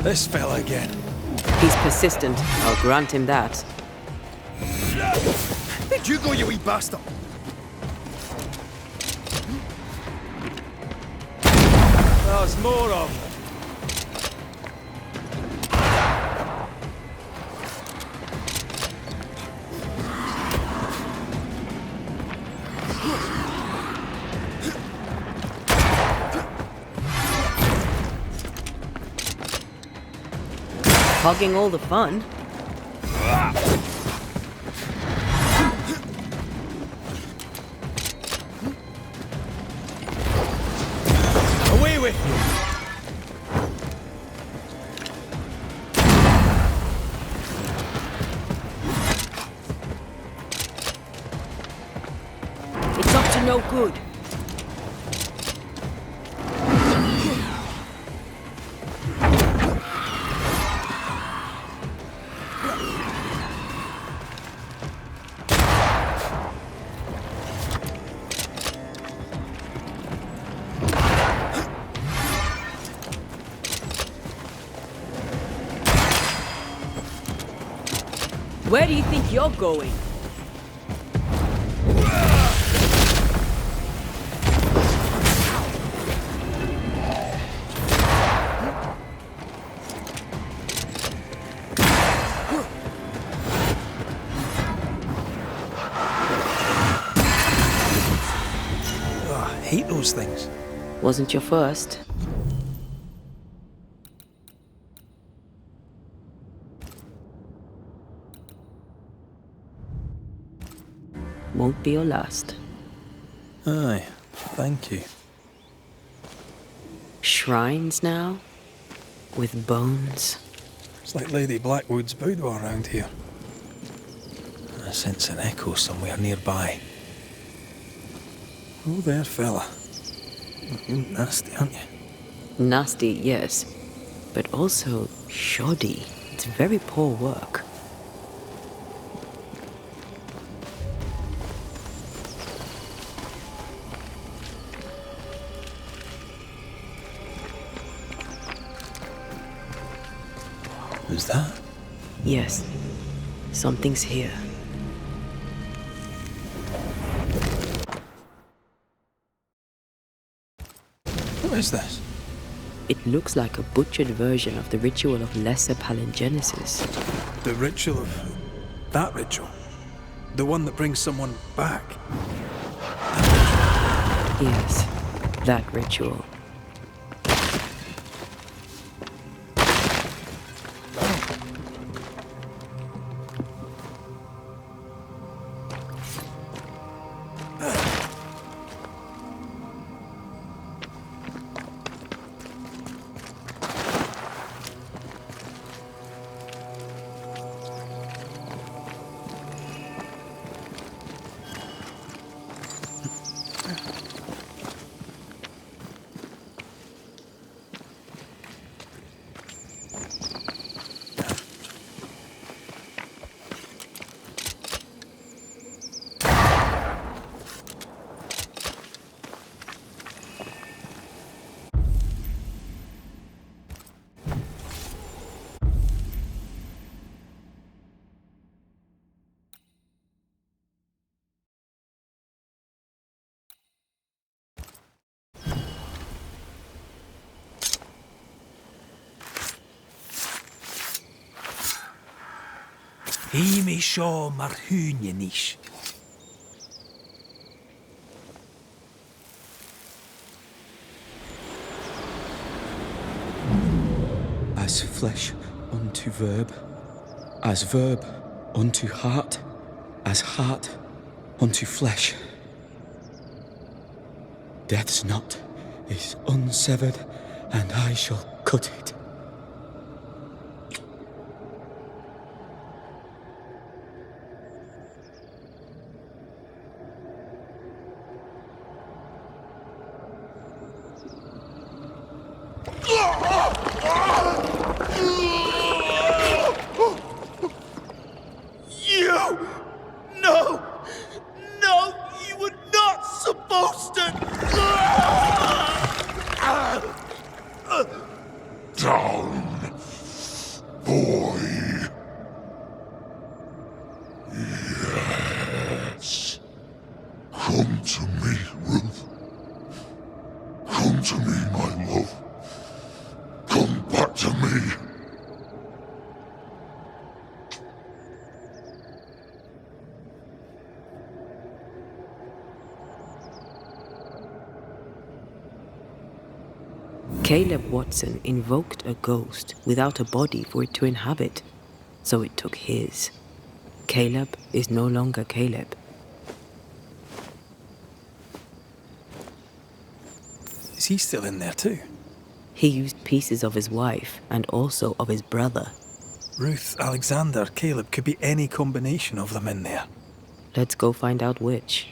This fella again. He's persistent, I'll grant him that. Where'd you go, you wee bastard? There's more of them. Hogging all the fun. Away with you! It's up to no good. Where do you think you're going? Oh, I hate those things. Wasn't your first. Won't be your last. Aye, thank you. Shrines now? With bones? It's like Lady Blackwood's boudoir around here. I sense an echo somewhere nearby. Oh there, fella. You're nasty, aren't you? Nasty, yes. But also shoddy. It's very poor work. Who's that? Yes. Something's here. What is this? It looks like a butchered version of the ritual of Lesser Palingenesis. The ritual of... that ritual? The one that brings someone back? Yes, that ritual. Hí seo mar húne níos. As flesh unto verb, as verb unto heart, as heart unto flesh. Death's knot is unsevered, and I shall cut it. Down! my love. Come back to me. Caleb Watson invoked a ghost without a body for it to inhabit, so it took his. Caleb is no longer Caleb. Is he still in there too? He used pieces of his wife and also of his brother. Ruth, Alexander, Caleb, could be any combination of them in there. Let's go find out which.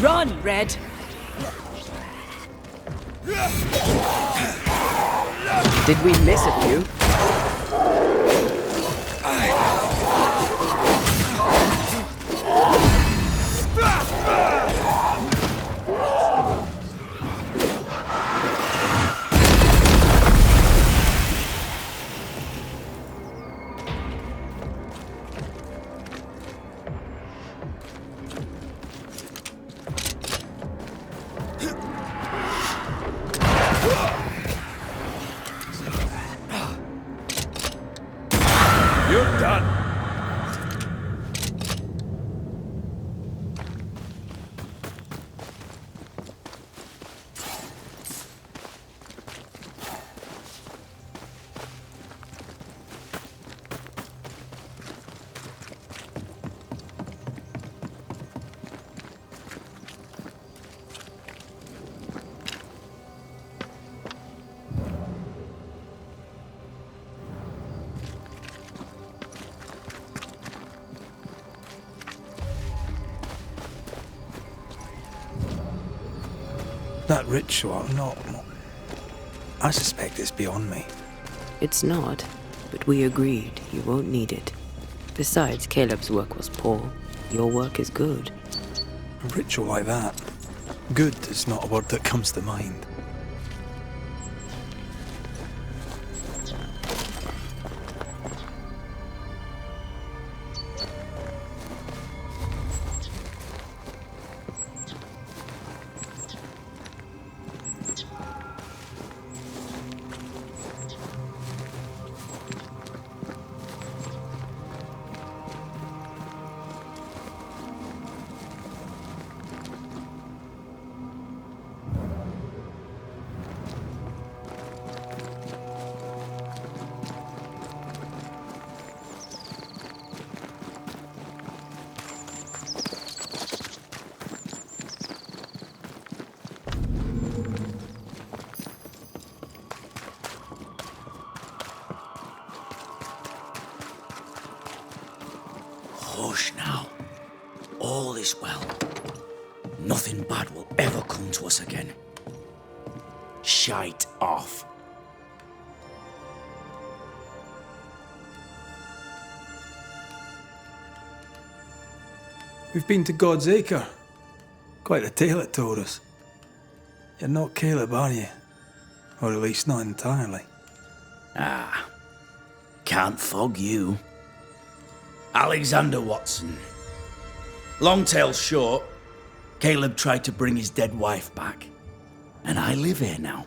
Run, Red! Did we miss a few? You're done. That ritual, no. I suspect it's beyond me. It's not, but we agreed you won't need it. Besides, Caleb's work was poor. Your work is good. A ritual like that. Good is not a word that comes to mind. is well. Nothing bad will ever come to us again. Shite off. We've been to God's Acre. Quite a tale it told us. You're not Caleb, are you? Or at least not entirely. Ah, can't fog you. Alexander Watson. Long tale short, Caleb tried to bring his dead wife back. And I live here now.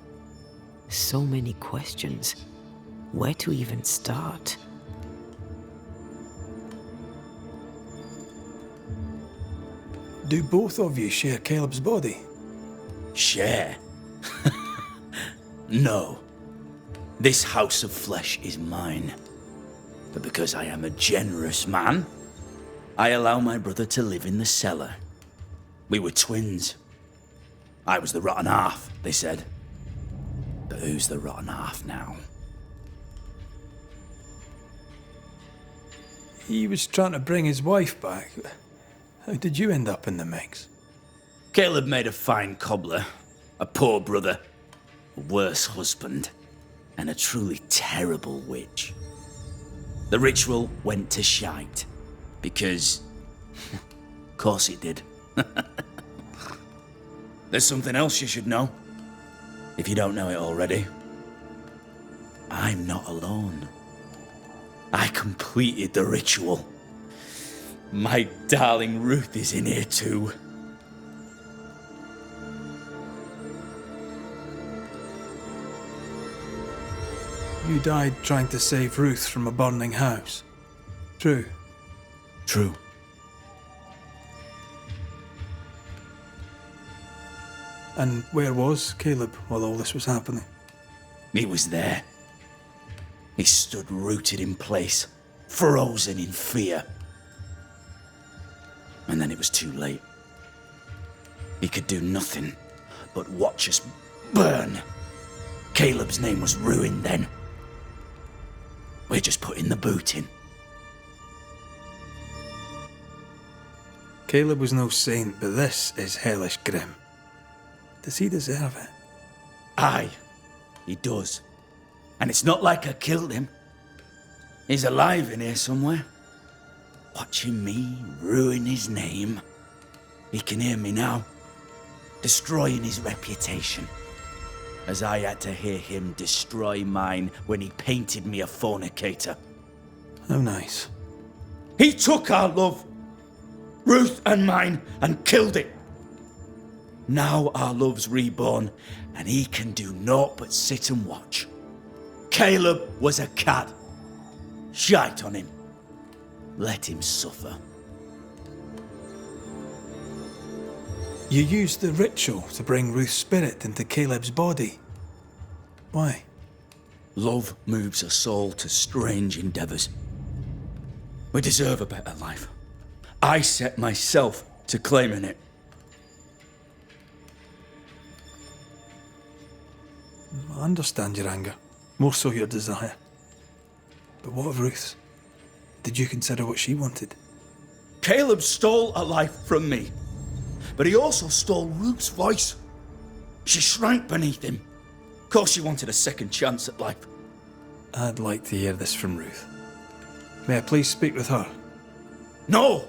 So many questions. Where to even start? Do both of you share Caleb's body? Share? No. This house of flesh is mine. But because I am a generous man, I allow my brother to live in the cellar. We were twins. I was the rotten half, they said. But who's the rotten half now? He was trying to bring his wife back. How did you end up in the mix? Caleb made a fine cobbler, a poor brother, a worse husband, and a truly terrible witch. The ritual went to shite, because... of course it did. There's something else you should know, if you don't know it already. I'm not alone. I completed the ritual. My darling Ruth is in here too. You died trying to save Ruth from a burning house. True. True. And where was Caleb while all this was happening? He was there. He stood rooted in place, frozen in fear. And then it was too late. He could do nothing but watch us burn. Caleb's name was ruined then. We're just putting the boot in. Caleb was no saint, but this is hellish grim. Does he deserve it? Aye, he does. And it's not like I killed him. He's alive in here somewhere. Watching me ruin his name. He can hear me now. Destroying his reputation. As I had to hear him destroy mine when he painted me a fornicator. How nice. He took our love, Ruth and mine, and killed it. Now our love's reborn, and he can do naught but sit and watch. Caleb was a cad. Shite on him. Let him suffer. You used the ritual to bring Ruth's spirit into Caleb's body. Why? Love moves a soul to strange endeavors. We deserve a better life. I set myself to claiming it. I understand your anger, more so your desire. But what of Ruth's? Did you consider what she wanted? Caleb stole a life from me, but he also stole Ruth's voice. She shrank beneath him. Of course she wanted a second chance at life. I'd like to hear this from Ruth. May I please speak with her? No!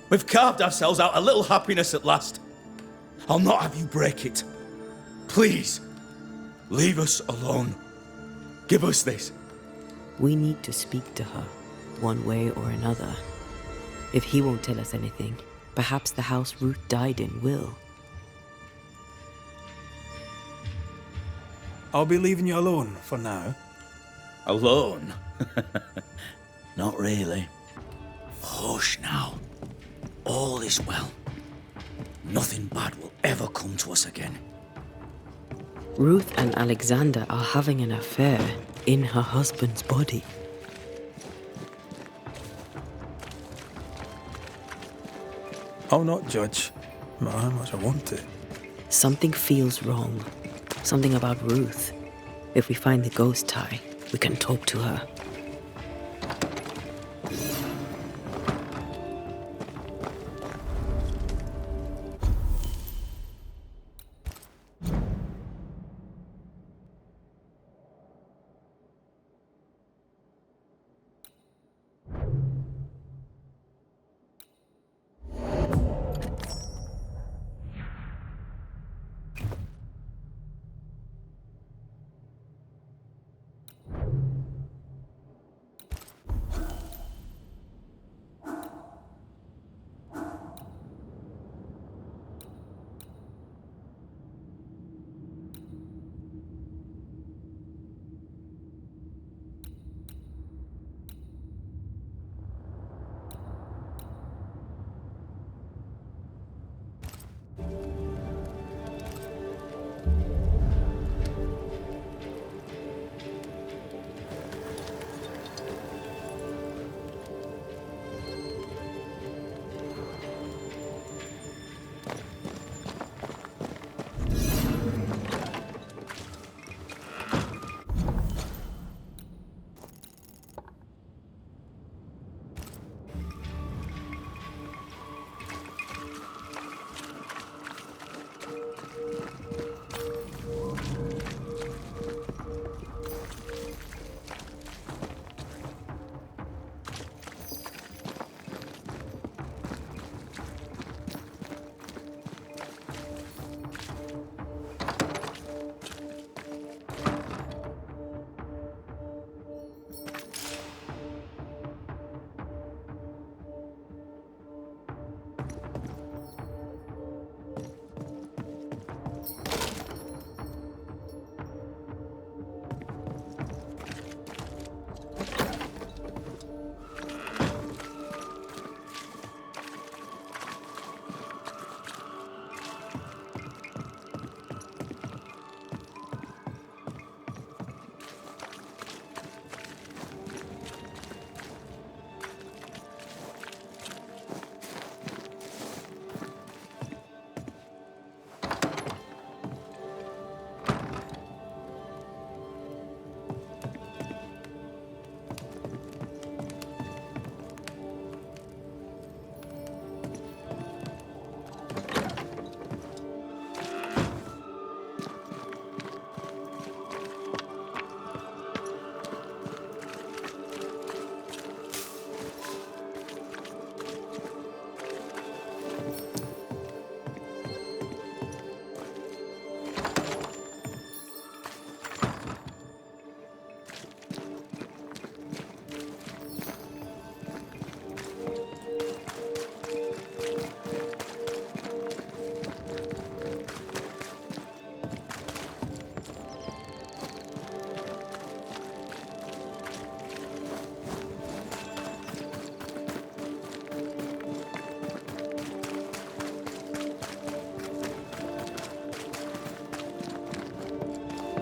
We've carved ourselves out a little happiness at last. I'll not have you break it. Please, leave us alone. Give us this. We need to speak to her, one way or another. If he won't tell us anything, perhaps the house Ruth died in will. I'll be leaving you alone for now. Alone? Not really. Hush now. All is well. Nothing bad will ever come to us again. Ruth and Alexander are having an affair in her husband's body. I'll not judge, no matter how much I want to. Something feels wrong. Something about Ruth. If we find the ghost tie, we can talk to her.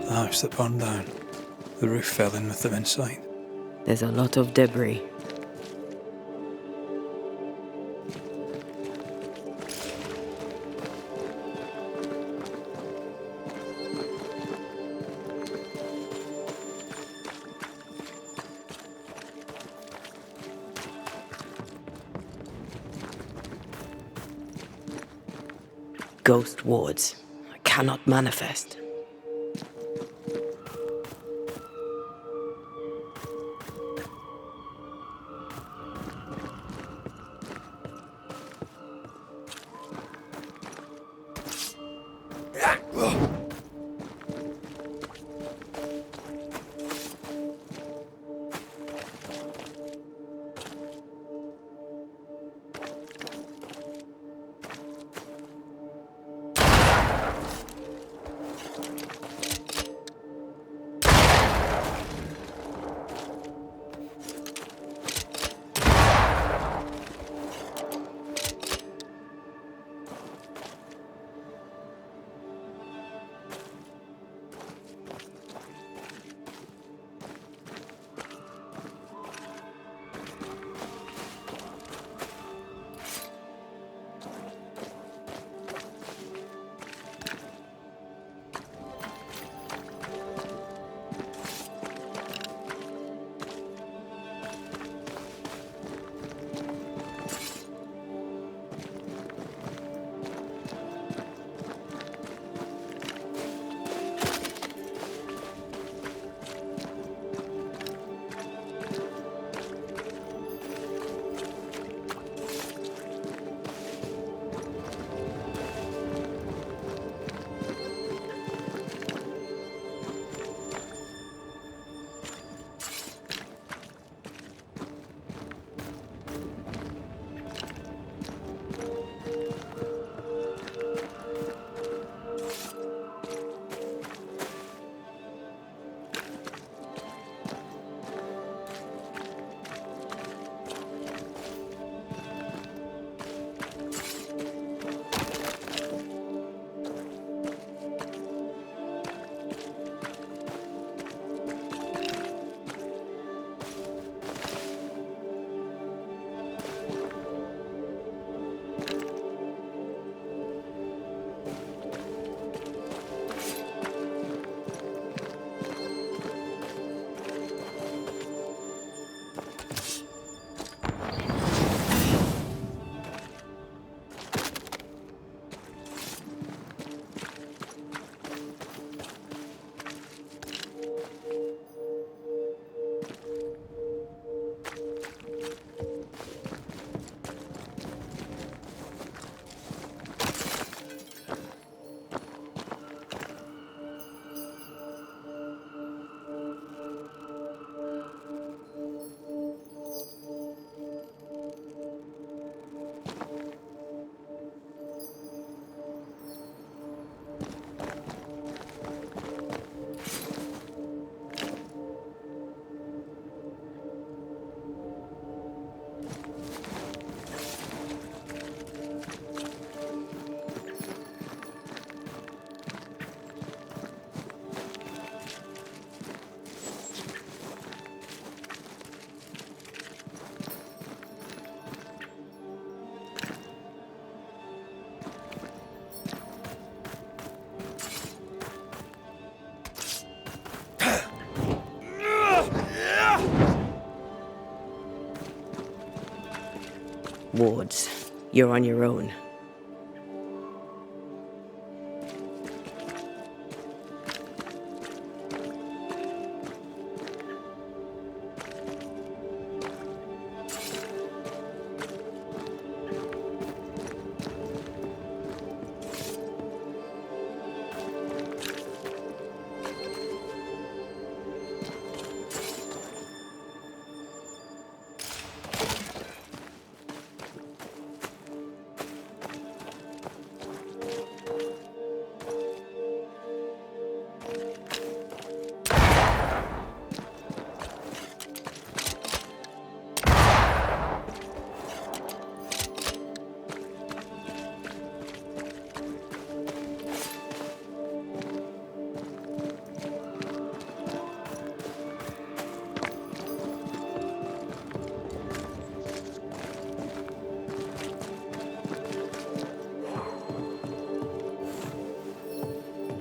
The house that burned down. The roof fell in with them inside. There's a lot of debris. Ghost wards. I cannot manifest. Wards, you're on your own.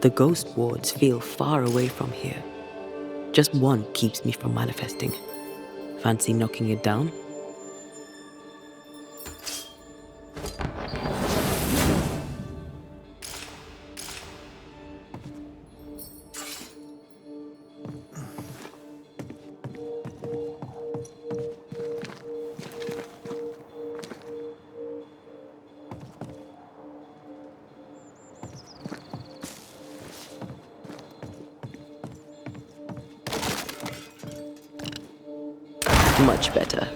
The ghost wards feel far away from here. Just one keeps me from manifesting. Fancy knocking it down? Much better.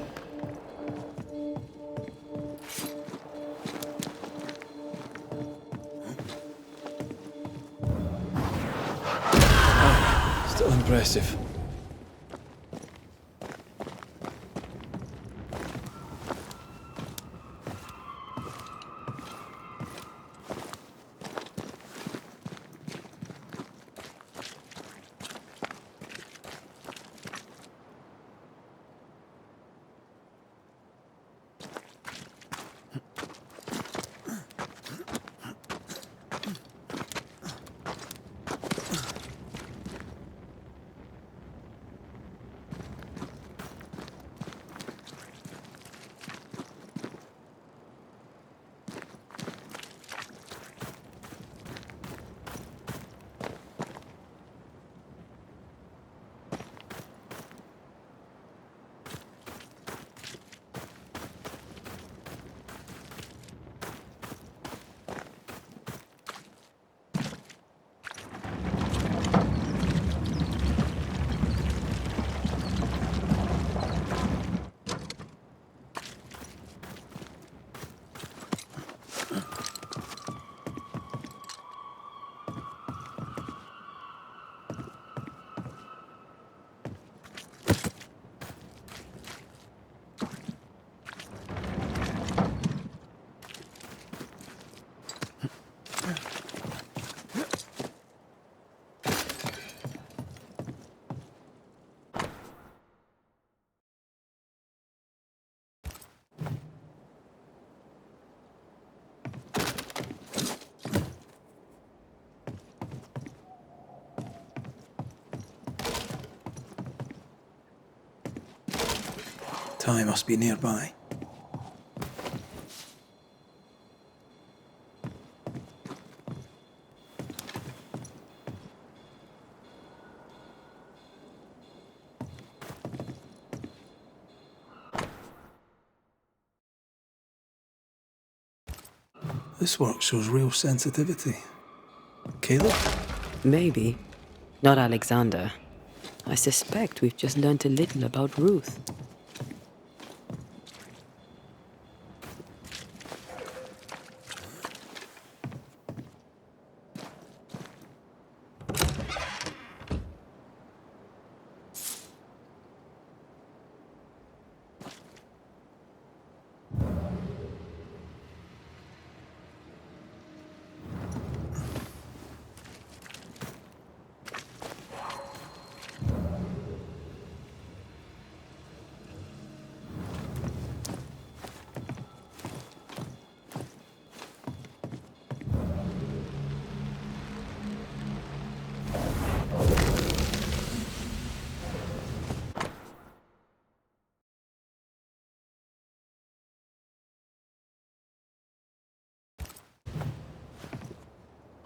Still impressive. Ty must be nearby. This work shows real sensitivity. Caleb? Maybe. Not Alexander. I suspect we've just learnt a little about Ruth.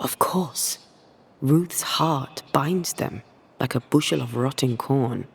Of course. Ruth's heart binds them like a bushel of rotting corn.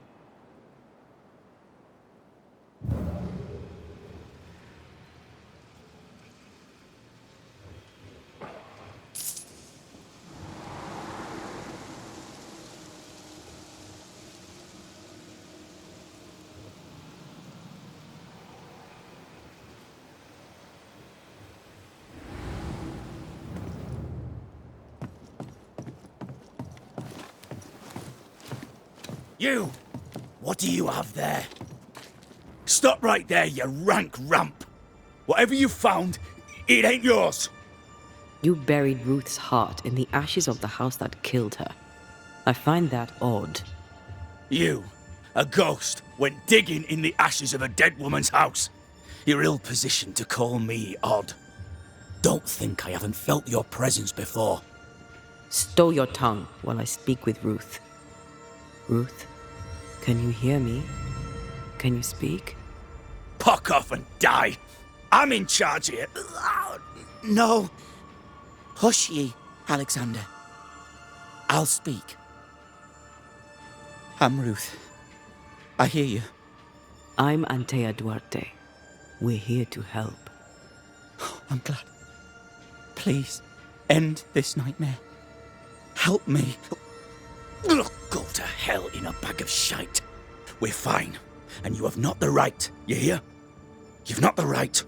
You! What do you have there? Stop right there, you rank ramp! Whatever you found, it ain't yours! You buried Ruth's heart in the ashes of the house that killed her. I find that odd. You, a ghost, went digging in the ashes of a dead woman's house. You're ill-positioned to call me odd. Don't think I haven't felt your presence before. Stow your tongue while I speak with Ruth. Ruth, can you hear me? Can you speak? Puck off and die! I'm in charge here. No. Hush ye, Alexander. I'll speak. I'm Ruth. I hear you. I'm Antea Duarte. We're here to help. I'm glad. Please, end this nightmare. Help me. Go to hell in a bag of shite. We're fine, and you have not the right, you hear? You've not the right.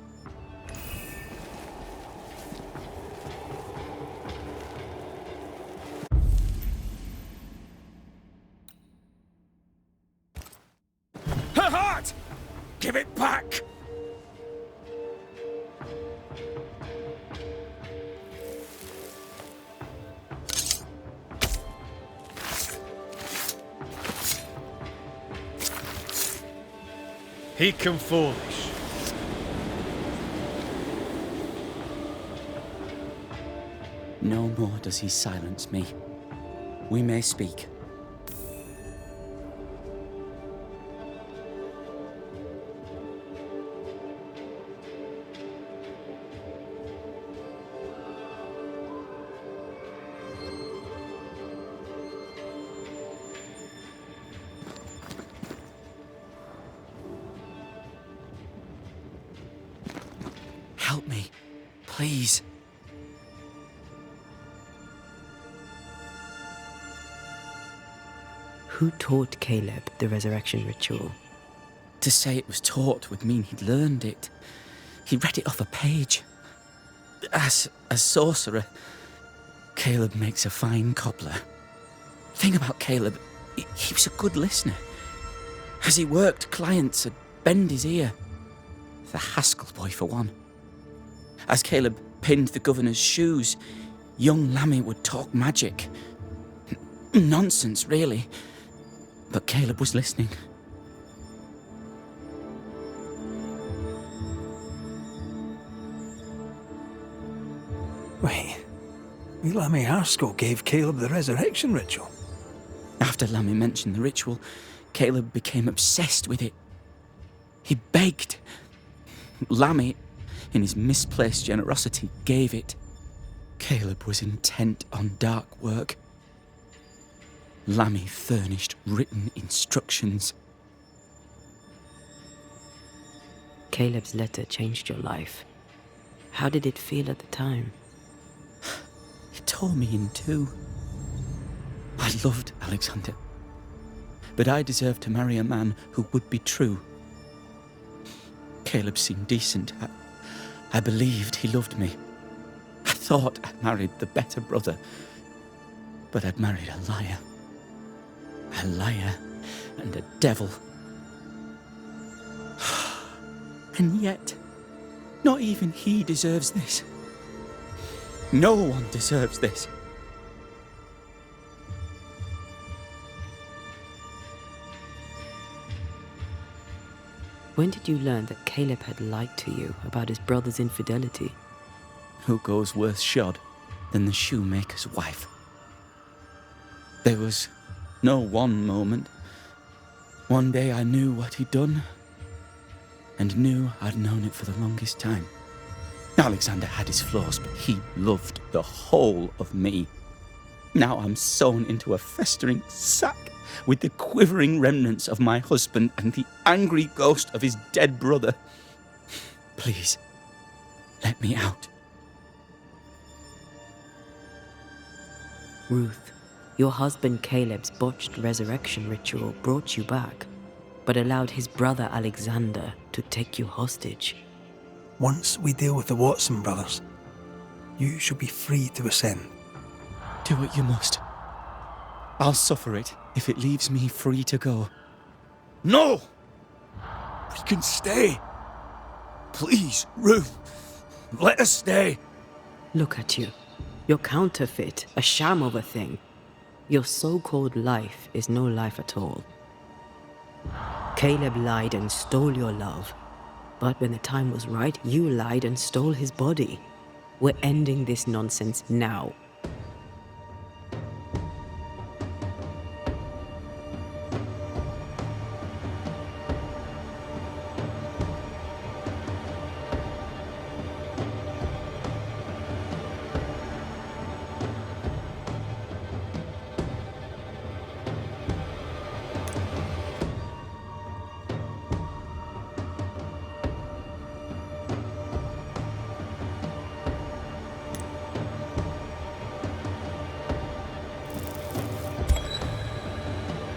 Her heart! Give it back! He come foolish. No more does he silence me. We may speak. Help me, please. Who taught Caleb the resurrection ritual? To say it was taught would mean he'd learned it. He read it off a page. As a sorcerer, Caleb makes a fine cobbler. The thing about Caleb, he was a good listener. As he worked, clients would bend his ear. The Haskell boy, for one. As Caleb pinned the governor's shoes, young Lammy would talk magic. Nonsense, really. But Caleb was listening. Wait, Lammy Haskell gave Caleb the resurrection ritual? After Lammy mentioned the ritual, Caleb became obsessed with it. He begged. Lammy, in his misplaced generosity, gave it. Caleb was intent on dark work. Lammy furnished written instructions. Caleb's letter changed your life. How did it feel at the time? It tore me in two. I loved Alexander, but I deserved to marry a man who would be true. Caleb seemed decent. I believed he loved me. I thought I'd married the better brother, but I'd married a liar. A liar and a devil. And yet, not even he deserves this. No one deserves this. When did you learn that Caleb had lied to you about his brother's infidelity? Who goes worse shod than the shoemaker's wife? There was no one moment. One day I knew what he'd done, and knew I'd known it for the longest time. Alexander had his flaws, but he loved the whole of me. Now I'm sewn into a festering sack with the quivering remnants of my husband and the angry ghost of his dead brother. Please, let me out. Ruth, your husband Caleb's botched resurrection ritual brought you back, but allowed his brother Alexander to take you hostage. Once we deal with the Watson brothers, you shall be free to ascend. Do what you must. I'll suffer it if it leaves me free to go. No! We can stay. Please, Ruth, let us stay. Look at you. You're counterfeit, a sham of a thing. Your so-called life is no life at all. Caleb lied and stole your love. But when the time was right, you lied and stole his body. We're ending this nonsense now.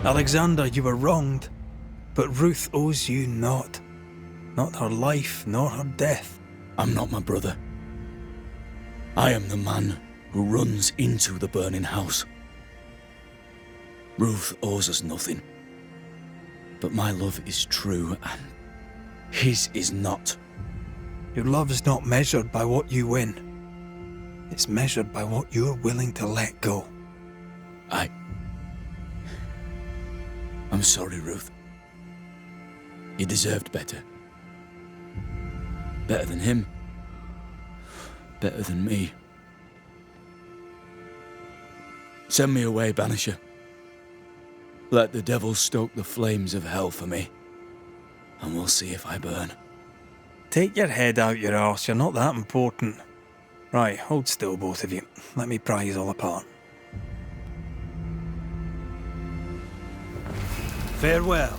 Alexander, you were wronged, but Ruth owes you naught. Not her life, nor her death. I'm not my brother. I am the man who runs into the burning house. Ruth owes us nothing. But my love is true, and his is not. Your love is not measured by what you win. It's measured by what you're willing to let go. I'm sorry, Ruth. You deserved better. Better than him. Better than me. Send me away, Banisher. Let the devil stoke the flames of hell for me, and we'll see if I burn. Take your head out your arse, you're not that important. Right, hold still, both of you. Let me pry you all apart. Farewell.